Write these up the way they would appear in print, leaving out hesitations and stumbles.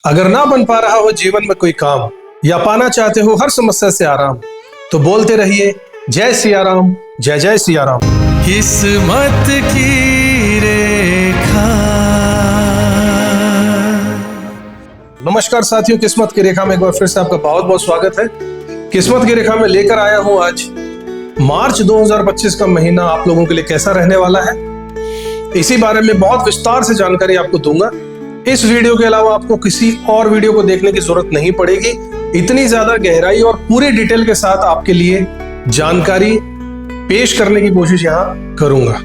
अगर ना बन पा रहा हो जीवन में कोई काम या पाना चाहते हो हर समस्या से आराम, तो बोलते रहिए जय सिया राम, जय जय सिया राम। किस्मत की रेखा। नमस्कार साथियों, किस्मत की रेखा में एक बार फिर से आपका बहुत बहुत स्वागत है। किस्मत की रेखा में लेकर आया हूं आज मार्च 2025 का महीना आप लोगों के लिए कैसा रहने वाला है, इसी बारे में बहुत विस्तार से जानकारी आपको दूंगा। इस वीडियो के अलावा आपको किसी और वीडियो को देखने की जरूरत नहीं पड़ेगी। इतनी ज्यादा गहराई और पूरी डिटेल के साथ आपके लिए जानकारी पेश करने की कोशिश यहां करूंगा।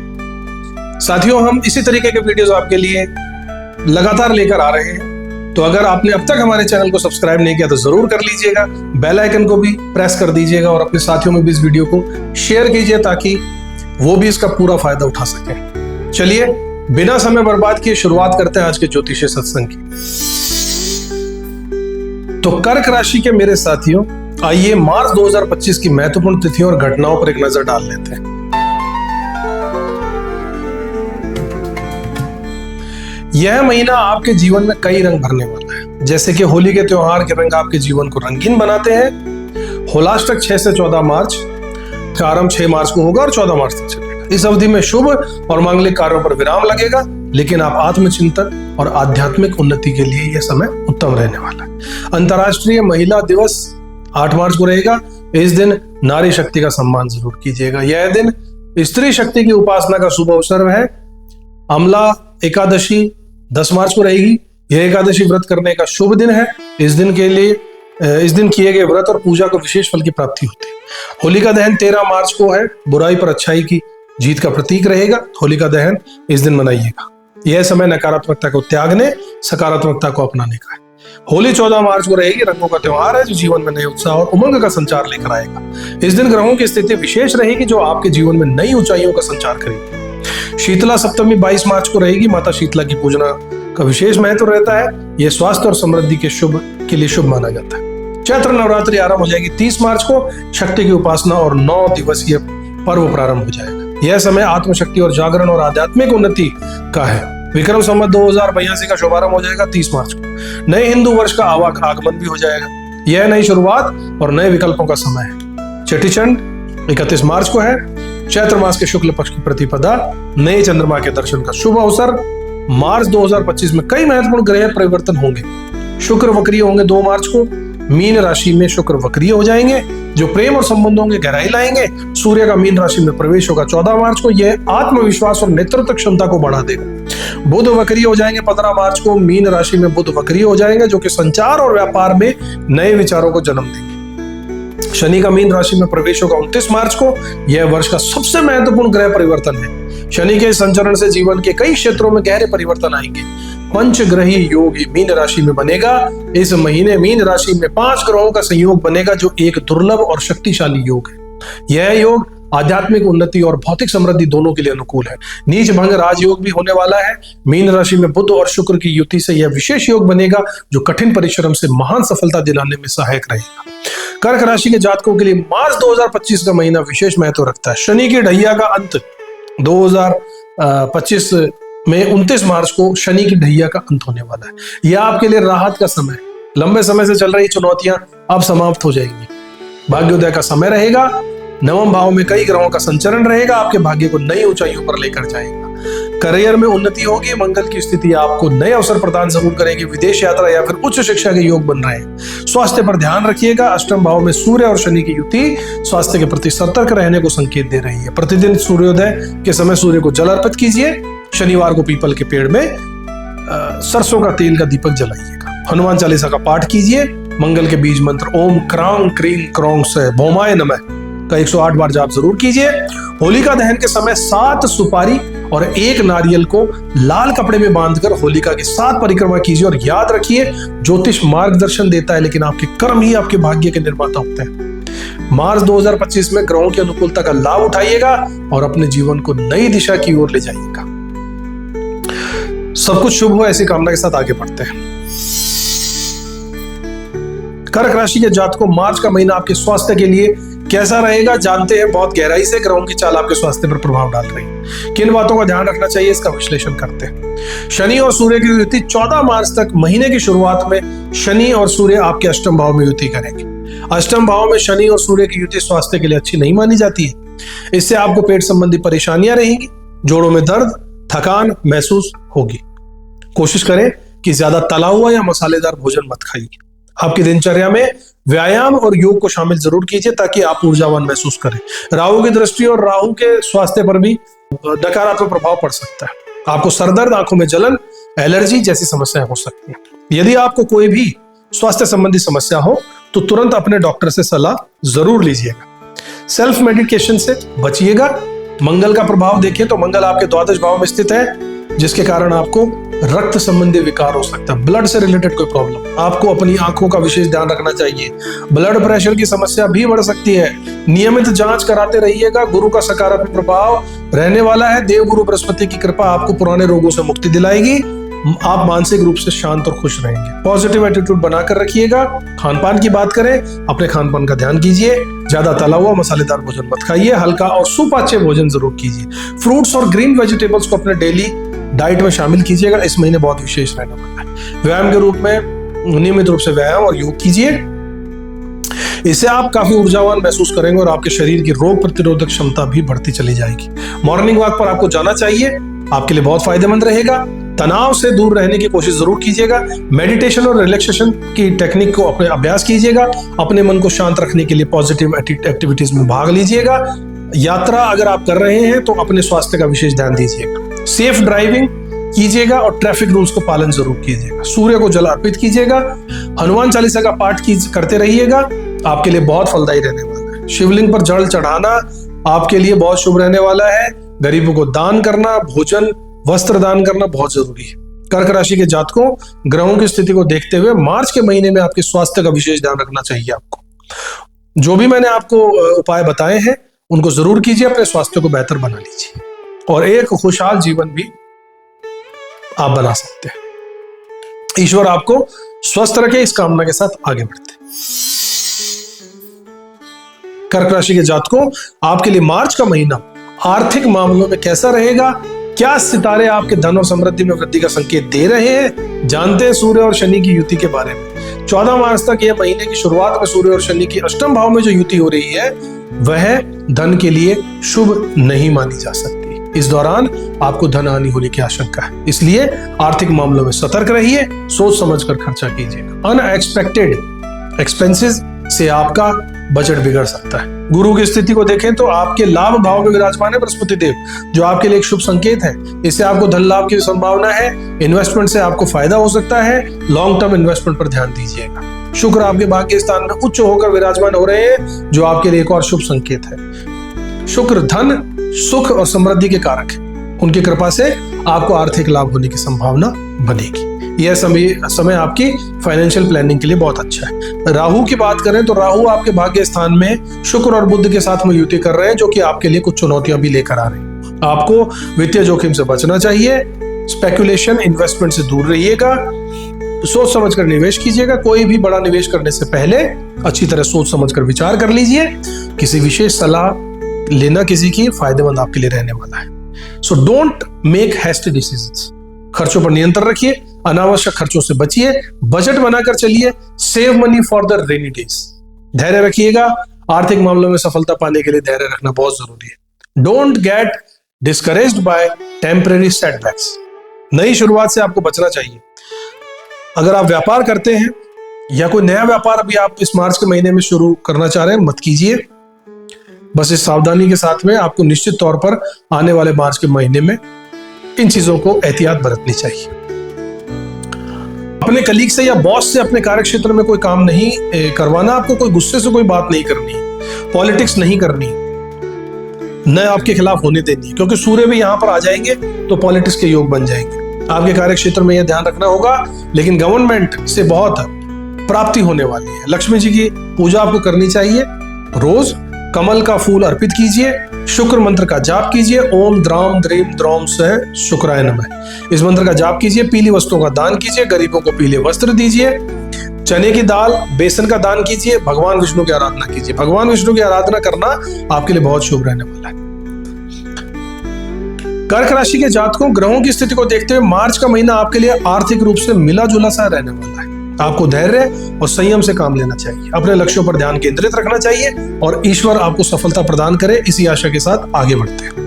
साथियों, हम इसी तरीके के वीडियोस आपके लिए लगातार लेकर आ रहे हैं, तो अगर आपने अब तक हमारे चैनल को सब्सक्राइब नहीं किया तो जरूर कर लीजिएगा। बेल आइकन को भी प्रेस कर दीजिएगा और अपने साथियों में भी इस वीडियो को शेयर कीजिए ताकि वो भी इसका पूरा फायदा उठा सकें। चलिए बिना समय बर्बाद किए शुरुआत करते हैं आज के ज्योतिषीय सत्संग की। तो कर्क राशि के मेरे साथियों, आइए मार्च 2025 की महत्वपूर्ण तिथियों और घटनाओं पर एक नजर डाल लेते हैं। यह महीना आपके जीवन में कई रंग भरने वाला है। जैसे कि होली के त्योहार के रंग आपके जीवन को रंगीन बनाते हैं। होलाष्टक 6 से 14 मार्च का आरंभ 6 मार्च को होगा और 14 मार्च तक चलेगा। इस अवधि में शुभ और मांगलिक कार्यों पर विराम लगेगा, लेकिन आप आत्मचिंतन और आध्यात्मिक उन्नति के लिए यह समय उत्तम रहने वाला है। अंतर्राष्ट्रीय महिला दिवस 8 मार्च को रहेगा। इस दिन नारी शक्ति का सम्मान जरूर कीजिएगा। यह दिन स्त्री शक्ति की उपासना का शुभ अवसर है। अमला एकादशी 10 मार्च को रहेगी। यह एकादशी व्रत करने का शुभ दिन है। इस दिन किए गए व्रत और पूजा को विशेष फल की प्राप्ति होती है। होलिका दहन 13 मार्च को है। बुराई पर अच्छाई की जीत का प्रतीक रहेगा। होलिका दहन इस दिन मनाइएगा। यह समय नकारात्मकता को त्यागने, सकारात्मकता को अपनाने का है। होली 14 मार्च को रहेगी। रंगों का त्योहार है जो जीवन में नए उत्साह और उमंग का संचार लेकर आएगा। इस दिन ग्रहों की स्थिति विशेष रहेगी जो आपके जीवन में नई ऊंचाइयों का संचार करेगी। शीतला सप्तमी 22 मार्च को रहेगी। माता शीतला की पूजना का विशेष महत्व रहता है। यह स्वास्थ्य और समृद्धि के लिए शुभ माना जाता है। चैत्र नवरात्रि आरंभ हो जाएगी 30 मार्च को। शक्ति की उपासना और 9 दिवसीय पर्व प्रारंभ हो जाएगा। यह समय आत्मशक्ति और जागरण और आध्यात्मिक उन्नति का है। विक्रम संवत 2082 का शुभारंभ हो जाएगा 30 मार्च को। नए हिंदू वर्ष का आगमन भी हो जाएगा। यह नई शुरुआत और नए विकल्पों का समय है। चेटीचंड 31 मार्च को है। चैत्र मास के शुक्ल पक्ष की प्रतिपदा, नए चंद्रमा के दर्शन का शुभ अवसर। मार्च 2025 में कई महत्वपूर्ण ग्रह परिवर्तन होंगे। शुक्र वक्रीय होंगे 2 मार्च को। मीन राशि में शुक्र वक्रीय हो जाएंगे जो प्रेम और संबंधों की गहराई लाएंगे। सूर्य का मीन राशि में प्रवेश होगा 14 मार्च को। यह आत्मविश्वास और नेतृत्व क्षमता को बढ़ा देगा। बुध वक्रीय हो जाएंगे 15 मार्च को। मीन राशि में बुध वक्रीय हो जाएंगे जो कि संचार और व्यापार में नए विचारों को जन्म देंगे। शनि का मीन राशि में प्रवेश होगा 29 मार्च को। यह वर्ष का सबसे महत्वपूर्ण ग्रह परिवर्तन है। शनि के संचरण से जीवन के कई क्षेत्रों में गहरे परिवर्तन आएंगे। पंचग्रही योग मीन राशि में बनेगा। इस महीने मीन राशि में 5 ग्रहों का संयोग बनेगा जो एक दुर्लभ और शक्तिशाली योग है। यह योग आध्यात्मिक उन्नति और भौतिक समृद्धि दोनों के लिए अनुकूल है। नीच भंग राजयोग भी होने वाला है। मीन राशि में बुध और शुक्र की युति से यह विशेष योग बनेगा जो कठिन परिश्रम से महान सफलता दिलाने में सहायक रहेगा। कर्क राशि के जातकों के लिए मार्च 2025 का महीना विशेष महत्व रखता है। शनि की ढैया का अंत 2025 में 29 मार्च को शनि की ढैया का अंत होने वाला है। यह आपके लिए राहत का समय। लंबे समय से चल रही चुनौतियां अब समाप्त हो जाएंगी। भाग्योदय का समय रहेगा। नवम भाव में कई ग्रहों का संचरण रहेगा। आपके भाग्य को नई ऊंचाइयों पर लेकर जाएगा। करियर में उन्नति होगी। मंगल की स्थिति आपको नए अवसर प्रदान जरूर करेगी। विदेश यात्रा या फिर उच्च शिक्षा के योग बन रहे हैं। स्वास्थ्य पर ध्यान रखिएगा। अष्टम भाव में सूर्य और शनि की युति स्वास्थ्य के प्रति सतर्क रहने को संकेत दे रही है। प्रतिदिन सूर्योदय के समय सूर्य को जल अर्पित कीजिए। शनिवार को पीपल के पेड़ में सरसों का तेल का दीपक जलाइएगा। हनुमान चालीसा का पाठ कीजिए। मंगल के बीज मंत्र ओम क्रांग क्रीं क्रौं से भौमाय नमः का 108 बार जाप जरूर कीजिए। होलिका दहन के समय 7 सुपारी और 1 नारियल को लाल कपड़े में बांधकर होलिका की 7 परिक्रमा कीजिए। और याद रखिए, ज्योतिष मार्गदर्शन देता है लेकिन आपके कर्म ही आपके भाग्य के निर्माता होते हैं। मार्च 2025 में ग्रहों की अनुकूलता का लाभ उठाइएगा और अपने जीवन को नई दिशा की ओर ले जाइएगा। सब कुछ शुभ हो ऐसी कामना के साथ आगे बढ़ते हैं। कर्क राशि के जातकों, मार्च का महीना आपके स्वास्थ्य के लिए कैसा रहेगा जानते हैं। बहुत गहराई से ग्रहों की चाल आपके स्वास्थ्य पर प्रभाव डाल रही है। किन बातों का ध्यान रखना चाहिए इसका विश्लेषण करते हैं। शनि और सूर्य की युति 14 मार्च तक महीने की शुरुआत में शनि और सूर्य आपके अष्टम भाव में युति करेंगे। अष्टम भाव में शनि और सूर्य की युति स्वास्थ्य के लिए अच्छी नहीं मानी जाती है। इससे आपको पेट संबंधी परेशानियां रहेंगी, जोड़ों में दर्द, थकान महसूस होगी। कोशिश करें कि ज्यादा तला हुआ या मसालेदार भोजन मत खाइए। आपकी दिनचर्या में व्यायाम और योग को शामिल जरूर कीजिए ताकि आप ऊर्जावान महसूस करें। राहु की दृष्टि और राहु के स्वास्थ्य पर भी नकारात्मक प्रभाव पड़ सकता है। आपको सरदर्द, आंखों में जलन, एलर्जी जैसी समस्याएं हो सकती हैं। यदि आपको कोई भी स्वास्थ्य संबंधी समस्या हो तो तुरंत अपने डॉक्टर से सलाह जरूर लीजिएगा। सेल्फ मेडिकेशन से बचिएगा। मंगल का प्रभाव देखें तो मंगल आपके द्वादश भाव में स्थित है, जिसके कारण आपको रक्त संबंधी विकार हो सकता है, ब्लड से रिलेटेड कोई प्रॉब्लम। आपको अपनी आंखों का विशेष ध्यान रखना चाहिए। ब्लड प्रेशर की समस्या भी बढ़ सकती है। नियमित जांच कराते रहिएगा। गुरु का सकारात्मक प्रभाव रहने वाला है। देवगुरु बृहस्पति की कृपा आपको पुराने रोगों से मुक्ति दिलाएगी। आप मानसिक रूप से शांत और खुश रहेंगे। पॉजिटिव एटीट्यूड बनाकर रखिएगा। खान पान की बात करें, अपने खान पान का ध्यान कीजिए। ज्यादा तला हुआ मसालेदार भोजन मत खाइए। हल्का और सुपाच्य भोजन जरूर कीजिए। फ्रूट्स और ग्रीन वेजिटेबल्स को अपने डेली डाइट में शामिल कीजिएगा। इस महीने बहुत विशेष रहने वाला है। व्यायाम के रूप में नियमित रूप से व्यायाम और योग कीजिए। इससे आप काफी ऊर्जावान महसूस करेंगे और आपके शरीर की रोग प्रतिरोधक क्षमता भी बढ़ती चली जाएगी। मॉर्निंग वॉक पर आपको जाना चाहिए, आपके लिए बहुत फायदेमंद रहेगा। तनाव से दूर रहने की कोशिश जरूर कीजिएगा। मेडिटेशन और रिलैक्सेशन की टेक्निक को अपने अभ्यास कीजिएगा। अपने मन को शांत रखने के लिए पॉजिटिव एक्टिविटीज में भाग लीजिएगा। यात्रा अगर आप कर रहे हैं तो अपने स्वास्थ्य का विशेष ध्यान दीजिएगा। सेफ ड्राइविंग कीजिएगा और ट्रैफिक रूल्स को पालन जरूर कीजिएगा। सूर्य को जल अर्पित कीजिएगा। हनुमान चालीसा का पाठ करते रहिएगा। आपके लिए बहुत फलदायी रहने वाला है। शिवलिंग पर जल चढ़ाना आपके लिए बहुत शुभ रहने वाला है। गरीबों को दान करना, भोजन, वस्त्र दान करना बहुत जरूरी है। कर्क राशि के जातकों, ग्रहों की स्थिति को देखते हुए मार्च के महीने में आपके स्वास्थ्य का विशेष ध्यान रखना चाहिए। आपको जो भी मैंने आपको उपाय बताए हैं उनको जरूर कीजिए। अपने स्वास्थ्य को बेहतर बना लीजिए और एक खुशहाल जीवन भी आप बना सकते हैं। ईश्वर आपको स्वस्थ रखे, इस कामना के साथ आगे बढ़ते हैं। कर्क राशि के जातकों, आपके लिए मार्च का महीना आर्थिक मामलों में कैसा रहेगा? क्या सितारे आपके धन और समृद्धि में वृद्धि का संकेत दे रहे हैं? जानते हैं सूर्य और शनि की युति के बारे में। 14 मार्च तक यह महीने की शुरुआत में सूर्य और शनि की अष्टम भाव में जो युति हो रही है वह धन के लिए शुभ नहीं मानी जा सकती। इस दौरान आपको धन हानि होने की आशंका है, इसलिए आर्थिक मामलों में सतर्क रहिए। सोच समझकर खर्चा कीजिएगा। अनएक्सपेक्टेड एक्सपेंसेस से आपका बजट बिगड़ सकता है। गुरु की स्थिति को देखें तो आपके लाभ भाव में विराजमान है बृहस्पति देव, जो आपके लिए एक शुभ संकेत है। इससे आपको धन लाभ की संभावना है। इन्वेस्टमेंट से आपको फायदा हो सकता है। लॉन्ग टर्म इन्वेस्टमेंट पर ध्यान दीजिएगा। शुक्र आपके भाग्य स्थान में उच्च होकर विराजमान हो रहे हैं, जो आपके लिए एक और शुभ संकेत है। शुक्र धन, सुख और समृद्धि के कारक है। उनकी कृपा से आपको आर्थिक लाभ होने की संभावना बनेगी। यह समय आपकी फाइनेंशियल प्लानिंग के लिए बहुत अच्छा है। राहु की बात करें तो राहु आपके भाग्य स्थान में शुक्र और बुध के साथ में युति कर रहे हैं, जो कि आपके लिए कुछ चुनौतियां भी लेकर आ रहे हैं। आपको वित्तीय जोखिम से बचना चाहिए। स्पेकुलेशन, इन्वेस्टमेंट से दूर रहिएगा। सोच समझकर निवेश कीजिएगा। कोई भी बड़ा निवेश करने से पहले अच्छी तरह सोच समझकर विचार कर लीजिए। किसी विशेष सलाह लेना किसी की फायदेमंद आपके लिए रहने वाला है। So don't make hasty decisions. खर्चों पर नियंत्रण रखिए। अनावश्यक खर्चों से बचिए। बजट बनाकर चलिए। Save money for the rainy days. धैर्य रखिएगा। आर्थिक मामलों में सफलता पाने के लिए धैर्य रखना बहुत जरूरी है। Don't get discouraged by temporary setbacks. नई शुरुआत से आपको बचना चाहिए। अगर आप व्यापार करते हैं या कोई नया व्यापार अभी आप इस मार्च के महीने में शुरू करना चाह रहे हैं, मत कीजिए। बस इस सावधानी के साथ में आपको निश्चित तौर पर आने वाले मार्च के महीने में इन चीजों को एहतियात बरतनी चाहिए। अपने कलीग से या बॉस से अपने कार्य क्षेत्र में कोई काम नहीं करवाना। आपको कोई गुस्से से कोई बात नहीं करनी, पॉलिटिक्स नहीं करनी, न आपके खिलाफ होने देनी, क्योंकि सूर्य भी यहां पर आ जाएंगे तो पॉलिटिक्स के योग बन जाएंगे। आपके कार्य क्षेत्र में यह ध्यान रखना होगा। लेकिन गवर्नमेंट से बहुत प्राप्ति होने वाली है। लक्ष्मी जी की पूजा आपको करनी चाहिए। रोज कमल का फूल अर्पित कीजिए। शुक्र मंत्र का जाप कीजिए। ओम द्राम द्रीम द्रौम से शुक्राय नमः। इस मंत्र का जाप कीजिए। पीली वस्तुओं का दान कीजिए। गरीबों को पीले वस्त्र दीजिए। चने की दाल, बेसन का दान कीजिए। भगवान विष्णु की आराधना कीजिए। भगवान विष्णु की आराधना करना आपके लिए बहुत शुभ रहने वाला है। कर्क राशि के जातकों, ग्रहों की स्थिति को देखते हुए मार्च का महीना आपके लिए आर्थिक रूप से मिला जुला सा रहने वाला है। आपको धैर्य और संयम से काम लेना चाहिए, अपने लक्ष्यों पर ध्यान केंद्रित रखना चाहिए और ईश्वर आपको सफलता प्रदान करे, इसी आशा के साथ आगे बढ़ते हैं।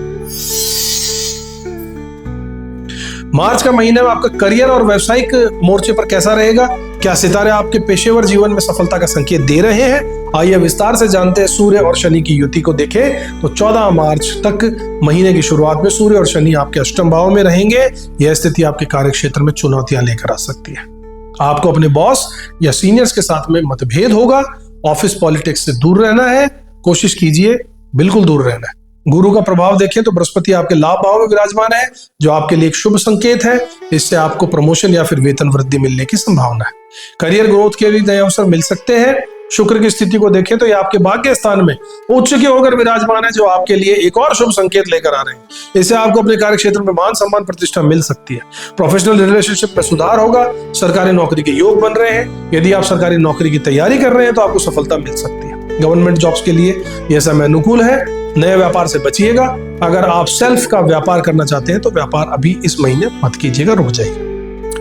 मार्च का महीना में आपका करियर और व्यावसायिक मोर्चे पर कैसा रहेगा? क्या सितारे आपके पेशेवर जीवन में सफलता का संकेत दे रहे हैं? आइए विस्तार से जानते हैं। सूर्य और शनि की युति को देखें तो 14 मार्च तक महीने की शुरुआत में सूर्य और शनि आपके अष्टम भाव में रहेंगे। यह स्थिति आपके कार्य क्षेत्र में चुनौतियां लेकर आ सकती है। आपको अपने बॉस या सीनियर्स के साथ में मतभेद होगा। ऑफिस पॉलिटिक्स से दूर रहना है, कोशिश कीजिए बिल्कुल दूर रहना है। गुरु का प्रभाव देखें तो बृहस्पति आपके लाभ भाव में विराजमान है, जो आपके लिए एक शुभ संकेत है। इससे आपको प्रमोशन या फिर वेतन वृद्धि मिलने की संभावना है। करियर ग्रोथ के लिए नए अवसर मिल सकते हैं। शुक्र की स्थिति को देखें तो ये आपके भाग्य स्थान में उच्च के होकर विराजमान है, जो आपके लिए एक और शुभ संकेत लेकर आ रहे हैं। इससे आपको अपने कार्य क्षेत्र में मान सम्मान प्रतिष्ठा मिल सकती है। प्रोफेशनल रिलेशनशिप में सुधार होगा। सरकारी नौकरी के योग बन रहे हैं। यदि आप सरकारी नौकरी की तैयारी कर रहे हैं तो आपको सफलता मिल सकती है। गवर्नमेंट जॉब्स के लिए यह समय अनुकूल है। नए व्यापार से बचिएगा। अगर आप सेल्फ का व्यापार करना चाहते हैं तो व्यापार अभी इस महीने मत कीजिएगा, रुक जाइए।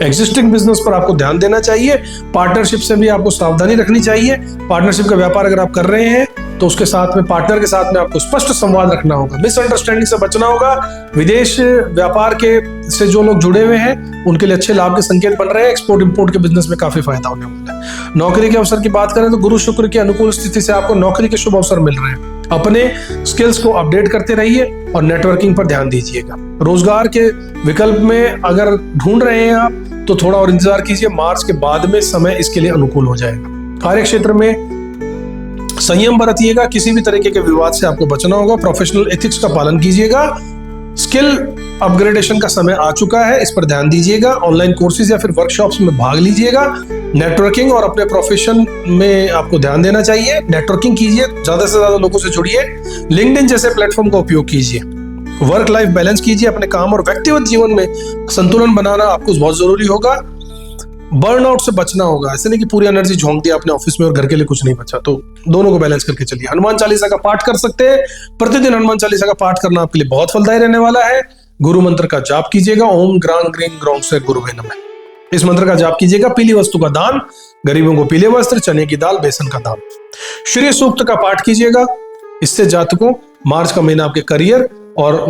एग्जिस्टिंग बिजनेस पर आपको ध्यान देना चाहिए। पार्टनरशिप से भी आपको सावधानी रखनी चाहिए। पार्टनरशिप का व्यापार अगर आप कर रहे हैं तो उसके साथ में पार्टनर के साथ में आपको स्पष्ट संवाद रखना होगा। मिसअंडरस्टैंडिंग से बचना होगा। विदेश व्यापार के से जो लोग जुड़े हुए हैं उनके लिए अच्छे लाभ के संकेत बन रहे हैं। एक्सपोर्ट इंपोर्ट के बिजनेस में काफी फायदा होने वाला है। नौकरी के अवसर की बात करें तो गुरु शुक्र की अनुकूल स्थिति से आपको नौकरी के शुभ अवसर मिल रहे हैं। अपने स्किल्स को अपडेट करते रहिए और नेटवर्किंग पर ध्यान दीजिएगा। रोजगार के विकल्प में अगर ढूंढ रहे हैं आप तो थोड़ा और इंतजार कीजिए। मार्च के बाद में समय इसके लिए अनुकूल हो जाएगा। कार्य क्षेत्र में संयम बरतिएगा। किसी भी तरीके के विवाद से आपको बचना होगा। प्रोफेशनल एथिक्स का पालन कीजिएगा। स्किल अपग्रेडेशन का समय आ चुका है, इस पर ध्यान दीजिएगा। ऑनलाइन कोर्सेज या फिर वर्कशॉप्स में भाग लीजिएगा। नेटवर्किंग और अपने प्रोफेशन में आपको ध्यान देना चाहिए। नेटवर्किंग कीजिए, ज्यादा से ज्यादा लोगों से जुड़िए। लिंक्डइन जैसे प्लेटफॉर्म का उपयोग कीजिए। वर्क लाइफ बैलेंस कीजिए। अपने काम और व्यक्तिगत जीवन में संतुलन बनाना आपको बहुत जरूरी होगा। बर्नआउट से बचना होगा। ऐसे नहीं कि पूरी एनर्जी झोंक दिया अपने ऑफिस में और घर के लिए कुछ नहीं बचा, तो दोनों को बैलेंस करके चलिए। हनुमान चालीसा का पाठ कर सकते हैं। प्रतिदिन हनुमान चालीसा का पाठ करना आपके लिए बहुत फलदायी रहने वाला है। गुरु मंत्र का जाप कीजिएगा। ओम ग्रां ग्रीं ग्रौं से गुरुवे नमः। इस मंत्र का जाप कीजिएगा। पीली वस्तु का दान, गरीबों को पीले वस्त्र, चने की दाल, बेसन का दान। श्री सूक्त का पाठ कीजिएगा। इससे जातकों मार्च का महीना आपके करियर और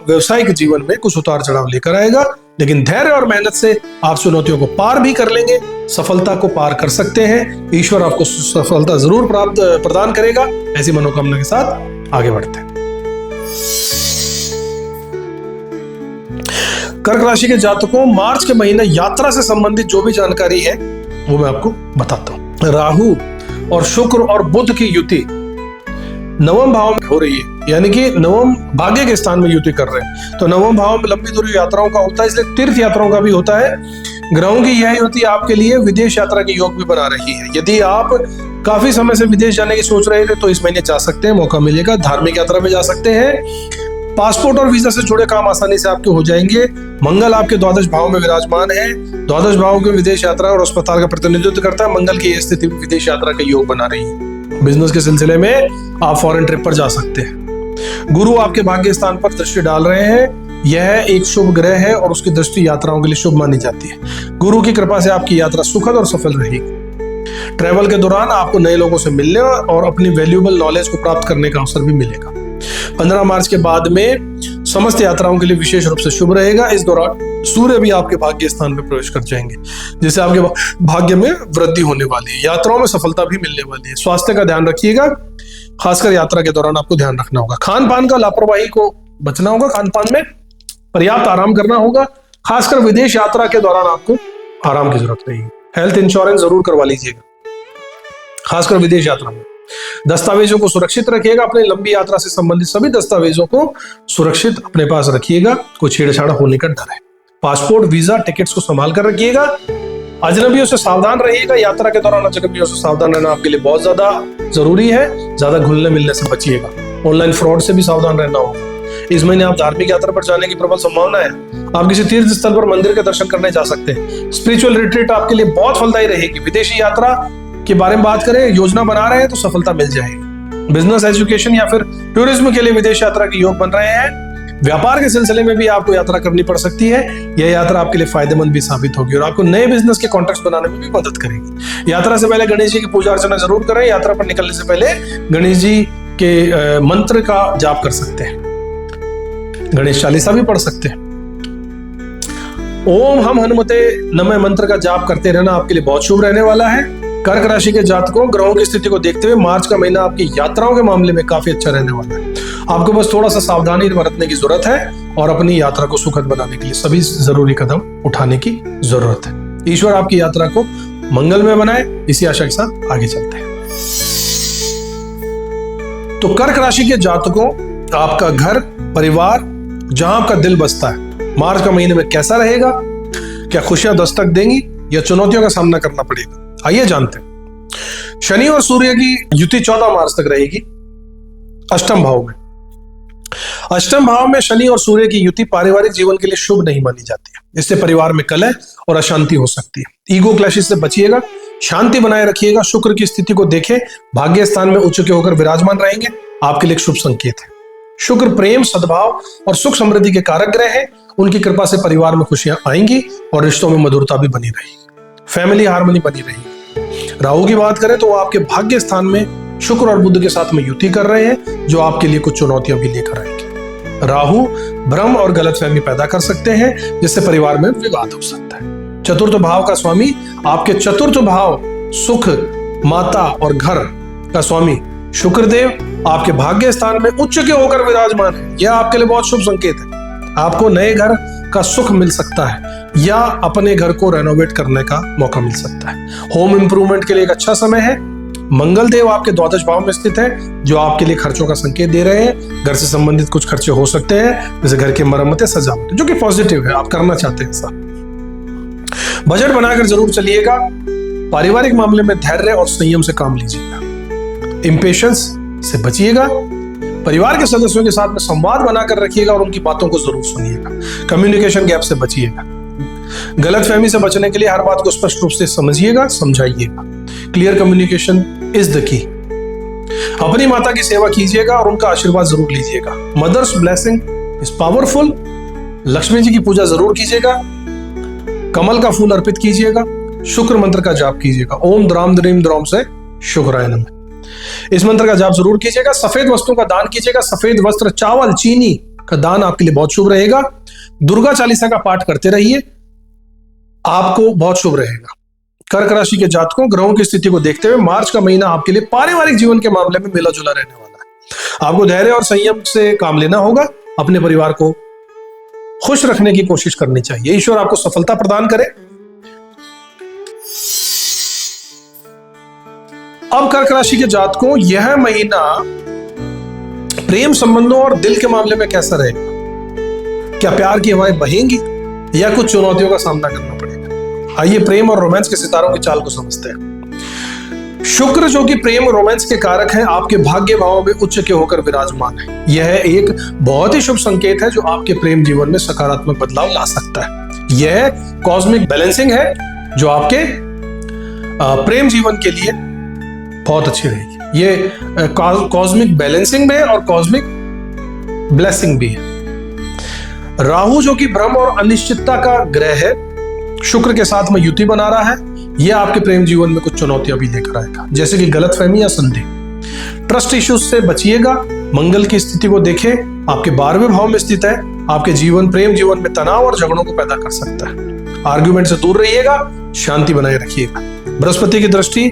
व्यवसायिक जीवन में कुछ उतार चढ़ाव लेकर आएगा, लेकिन धैर्य और मेहनत से आप चुनौतियों को पार भी कर लेंगे। सफलता को पार कर सकते हैं। ईश्वर आपको सफलता जरूर प्रदान करेगा। ऐसी मनोकामना के साथ आगे बढ़ते हैं। कर्क राशि के जातकों, मार्च के महीने यात्रा से संबंधित जो भी जानकारी है वो मैं आपको बताता हूं। राहु और शुक्र और बुध की युति नवम भाव में हो रही है, यानी कि नवम भाग्य के स्थान में युति कर रहे हैं। तो नवम भाव में लंबी दूरी यात्राओं का होता है, इसलिए तीर्थ यात्राओं का भी होता है। ग्रहों की यह युति आपके लिए विदेश यात्रा के योग भी बना रही है। यदि आप काफी समय से विदेश जाने की सोच रहे थे तो इस महीने जा सकते हैं, मौका मिलेगा। धार्मिक यात्रा में जा सकते हैं। पासपोर्ट और वीजा से जुड़े काम आसानी से आपके हो जाएंगे। मंगल आपके द्वादश भाव में विराजमान है। द्वादश भाव के विदेश यात्रा और अस्पताल का प्रतिनिधित्व करता है। मंगल की यह स्थिति विदेश यात्रा का योग बना रही है। बिजनेस के सिलसिले में आप फॉरेन ट्रिप पर जा सकते हैं। गुरु आपके भाग्य स्थान पर दृष्टि डाल रहे हैं। यह एक शुभ ग्रह है और उसकी दृष्टि यात्राओं के लिए शुभ मानी जाती है। गुरु की कृपा से आपकी यात्रा सुखद और सफल रहेगी। ट्रैवल के दौरान आपको नए लोगों से मिलने और अपनी वैल्यूएबल नॉलेज को प्राप्त करने का अवसर भी मिलेगा। 15 मार्च के बाद में समस्त यात्राओं के लिए विशेष रूप से शुभ रहेगा। इस दौरान सूर्य भी आपके भाग्य स्थान में प्रवेश कर जाएंगे, जिससे आपके भाग्य में वृद्धि होने वाली है। यात्राओं में सफलता भी मिलने वाली है। स्वास्थ्य का ध्यान रखिएगा, खासकर यात्रा के दौरान आपको ध्यान रखना होगा। खान पान का लापरवाही को बचना होगा। खान पान में पर्याप्त आराम करना होगा। खासकर विदेश यात्रा के दौरान आपको आराम की जरूरत रहेगी। हेल्थ इंश्योरेंस जरूर करवा लीजिएगा, खासकर विदेश यात्रा में। दस्तावेजों को सुरक्षित रखिएगा। अपनी लंबी यात्रा से संबंधित सभी दस्तावेजों को सुरक्षित अपने पास रखिएगा। कोई छेड़छाड़ होने का डर है। पासपोर्ट, वीजा, टिकट्स को संभाल कर रखिएगा। अजनबियों से सावधान रहिएगा। यात्रा के दौरान अजनबियों से सावधान रहना आपके लिए बहुत ज्यादा जरूरी है। ज्यादा घुलने मिलने से बचिएगा। ऑनलाइन फ्रॉड से भी सावधान रहना होगा। इस महीने आप धार्मिक यात्रा पर जाने की प्रबल संभावना है। आप किसी तीर्थ स्थल पर मंदिर के दर्शन करने जा सकते हैं। स्पिरिचुअल रिट्रीट आपके लिए बहुत फलदायी रहेगी। विदेशी यात्रा के बारे में बात करें, योजना बना रहे हैं तो सफलता मिल जाएगी। बिजनेस, एजुकेशन या फिर टूरिज्म के लिए विदेश यात्रा के योग बन रहे हैं। व्यापार के सिलसिले में भी आपको यात्रा करनी पड़ सकती है। यह यात्रा आपके लिए फायदेमंद भी साबित होगी और आपको नए बिजनेस के कॉन्ट्रैक्ट्स बनाने में भी मदद करेगी। यात्रा से पहले गणेश जी की पूजा अर्चना जरूर करें। यात्रा पर निकलने से पहले गणेश जी के मंत्र का जाप कर सकते हैं, गणेश चालीसा भी पढ़ सकते हैं। ओम हम हनुमते नमः मंत्र का जाप करते रहना आपके लिए बहुत शुभ रहने वाला है। कर्क राशि के जातकों, ग्रहों की स्थिति को देखते हुए मार्च का महीना आपकी यात्राओं के मामले में काफी अच्छा रहने वाला है। आपको बस थोड़ा सा सावधानी बरतने की जरूरत है और अपनी यात्रा को सुखद बनाने के लिए सभी जरूरी कदम उठाने की जरूरत है। ईश्वर आपकी यात्रा को मंगलमय बनाए, इसी आशा के साथ आगे चलते हैं। तो कर्क राशि के जातकों, आपका घर परिवार जहां आपका दिल बसता है, मार्च का महीने में कैसा रहेगा? क्या खुशियां दस्तक देंगी या चुनौतियों का सामना करना पड़ेगा? आइए जानते हैं। शनि और सूर्य की युति 14 मार्च तक रहेगी अष्टम भाव में। अष्टम भाव में शनि और सूर्य की युति पारिवारिक जीवन के लिए शुभ नहीं मानी जाती है। इससे परिवार में कलह और अशांति हो सकती है। ईगो क्लैशेस से बचिएगा, शांति बनाए रखिएगा। शुक्र की स्थिति को देखें, भाग्य स्थान में उच्च के होकर विराजमान रहेंगे, आपके लिए एक शुभ संकेत है। शुक्र प्रेम, सद्भाव और सुख समृद्धि के कारक ग्रह हैं। उनकी कृपा से परिवार में खुशियां आएंगी और रिश्तों में मधुरता भी बनी रहेगी, फैमिली हार्मनी बनी रहेगी। राहु की बात करें तो वो आपके भाग्य स्थान में शुक्र और बुध के साथ में युति कर रहे हैं, जो आपके लिए कुछ चुनौतियां भी लेकर आएंगे। राहु भ्रम और गलतफहमी पैदा कर सकते हैं, जिससे परिवार में विवाद हो सकता है। चतुर्थ भाव का स्वामी, आपके चतुर्थ भाव सुख, माता और घर का स्वामी शुक्रदेव आपके भाग्य स्थान में उच्च के होकर विराजमान है। यह आपके लिए बहुत शुभ संकेत है। आपको नए घर का सुख मिल सकता है या अपने घर को रेनोवेट करने का मौका मिल सकता है। होम इंप्रूवमेंट के लिए एक अच्छा समय है। मंगल देव आपके द्वादश भाव में स्थित है, जो आपके लिए खर्चों का संकेत दे रहे हैं। घर से संबंधित कुछ खर्चे हो सकते हैं, जैसे घर की मरम्मतें, सजावट, जो कि पॉजिटिव है, आप करना चाहते हैं ऐसा। बजट बनाकर जरूर चलिएगा। पारिवारिक मामले में धैर्य और संयम से काम लीजिएगा। इंपेशंस से बचिएगा। परिवार के सदस्यों के साथ में संवाद बनाकर रखिएगा और उनकी बातों को जरूर सुनिएगा। कम्युनिकेशन गैप से बचिएगा। गलतफहमी से बचने के लिए हर बात को स्पष्ट रूप से समझिएगा, समझाइएगा। क्लियर कम्युनिकेशन इज द की। अपनी माता की सेवा कीजिएगा और उनका आशीर्वाद जरूर लीजिएगा। Mother's blessing is powerful. Lakshmi ji की पूजा जरूर कीजिएगा। कमल का फूल अर्पित कीजिएगा। शुक्र मंत्र का जाप कीजिएगा। ओम द्राम द्रीम द्रोम से शुक्राय नमः। इस मंत्र का जाप जरूर कीजिएगा। सफेद वस्तुओं का दान कीजिएगा। सफेद वस्त्र, चावल, चीनी का दान आपके लिए बहुत शुभ रहेगा। दुर्गा चालीसा का पाठ करते रहिए, आपको बहुत शुभ रहेगा। कर्क राशि के जातकों, ग्रहों की स्थिति को देखते हुए मार्च का महीना आपके लिए पारिवारिक जीवन के मामले में मिला जुला रहने वाला है। आपको धैर्य और संयम से काम लेना होगा। अपने परिवार को खुश रखने की कोशिश करनी चाहिए। ईश्वर आपको सफलता प्रदान करे। अब कर्क राशि के जातकों, यह महीना प्रेम संबंधों और दिल के मामले में कैसा रहेगा? क्या प्यार की हवाएं बहेंगी या कुछ चुनौतियों का सामना करना पड़ेगा? आइए प्रेम और रोमांस के सितारों की चाल को समझते हैं। शुक्र, जो कि प्रेम और रोमांस के कारक हैं, आपके भाग्य भावों में उच्च के होकर विराजमान है। यह एक बहुत ही शुभ संकेत है, जो आपके प्रेम जीवन में सकारात्मक बदलाव ला सकता है। यह कॉस्मिक बैलेंसिंग है, जो आपके प्रेम जीवन के लिए बहुत अच्छी रहेगी। ये कॉस्मिक बैलेंसिंग भी है और कॉस्मिक ब्लेसिंग भी है। राहु, जो कि भ्रम और अनिश्चितता का ग्रह है, शुक्र के साथ में युति बना रहा है। यह आपके प्रेम जीवन में कुछ चुनौतियां भी लेकर आएगा, जैसे कि गलतफहमी या संदेह। ट्रस्ट इश्यूज से बचिएगा। मंगल की स्थिति को देखें, आपके 12वें भाव में स्थित है। आपके प्रेम जीवन में तनाव और झगड़ों को पैदा कर सकता है। आर्ग्यूमेंट से दूर रहिएगा, शांति बनाए रखिएगा। बृहस्पति की दृष्टि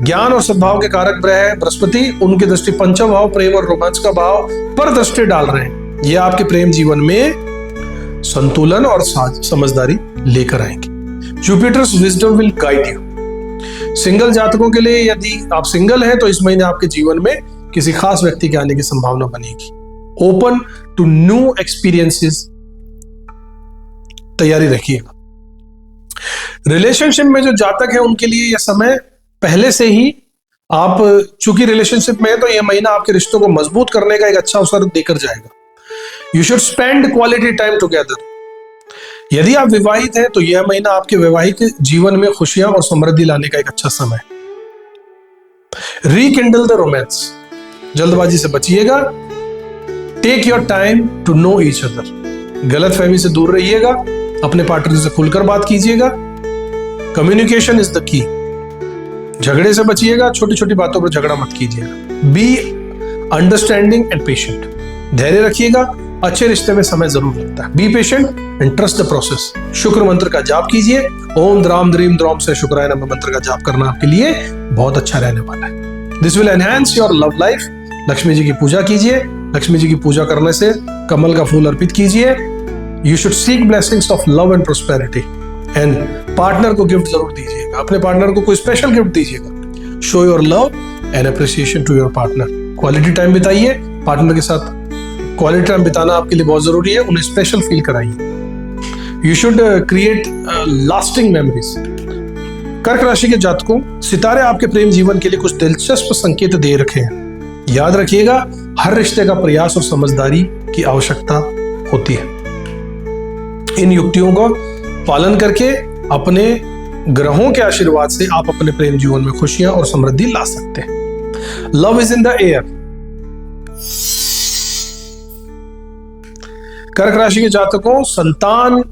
ज्ञान और सद्भाव के कारक ग्रह है। बृहस्पति, उनकी दृष्टि पंचम भाव प्रेम और रोमांच का भाव पर दृष्टि डाल रहे हैं। यह आपके प्रेम जीवन में संतुलन और समझदारी लेकर आएंगे। Jupiter's wisdom will guide you. Single जातकों के लिए, यदि आप सिंगल हैं तो इस महीने आपके जीवन में किसी खास व्यक्ति के आने की संभावना बनेगी। ओपन टू न्यू एक्सपीरियंसेस, तैयारी रखिएगा। रिलेशनशिप में जो जातक है, उनके लिए यह समय पहले से ही, आप चूंकि रिलेशनशिप में है, तो यह महीना आपके रिश्तों को मजबूत करने का एक अच्छा अवसर देकर जाएगा। You should spend quality time together. यदि आप विवाहित हैं तो यह महीना आपके वैवाहिक जीवन में खुशियां और समृद्धि लाने का एक अच्छा समय है। रिकिंडल द रोमांस, जल्दबाजी से बचिएगा। Take your time to know each other. गलतफहमी से दूर रहिएगा, अपने पार्टनर से खुलकर बात कीजिएगा। कम्युनिकेशन इज द की। झगड़े से बचिएगा, छोटी छोटी बातों पर झगड़ा मत कीजिएगा। Be understanding and patient. धैर्य रखिएगा, अच्छे रिश्ते में समय जरूर लगता है। Be patient and trust the process. शुक्र मंत्र का जाप कीजिए। ओम द्राम द्रीम द्रोम से शुक्राय नमः मंत्र का जाप करना आपके लिए बहुत अच्छा रहने वाला है। This will enhance your love life. Lakshmi ji की पूजा कीजिए। लक्ष्मी जी की पूजा करने से कमल का फूल अर्पित कीजिए। You should seek blessings of love and prosperity. And partner को गिफ्ट जरूर दीजिएगा, अपने पार्टनर को कोई स्पेशल गिफ्ट दीजिएगा। Show your love and appreciation to your partner. Quality time बिताइए पार्टनर के साथ। क्वालिटी टाइम बिताना आपके लिए बहुत जरूरी है, उन्हें स्पेशल फील कराइए। You should create lasting memories. कर्क राशि के जातकों, सितारे आपके प्रेम जीवन के लिए कुछ दिलचस्प संकेत दे रखे हैं। याद रखिएगा, हर रिश्ते का प्रयास और समझदारी की आवश्यकता होती है। इन युक्तियों का पालन करके अपने ग्रहों के आशीर्वाद से आप अपने प्रेम जीवन में खुशियां और समृद्धि ला सकते हैं। Love is in the air. कर्क राशि के जातकों, संतान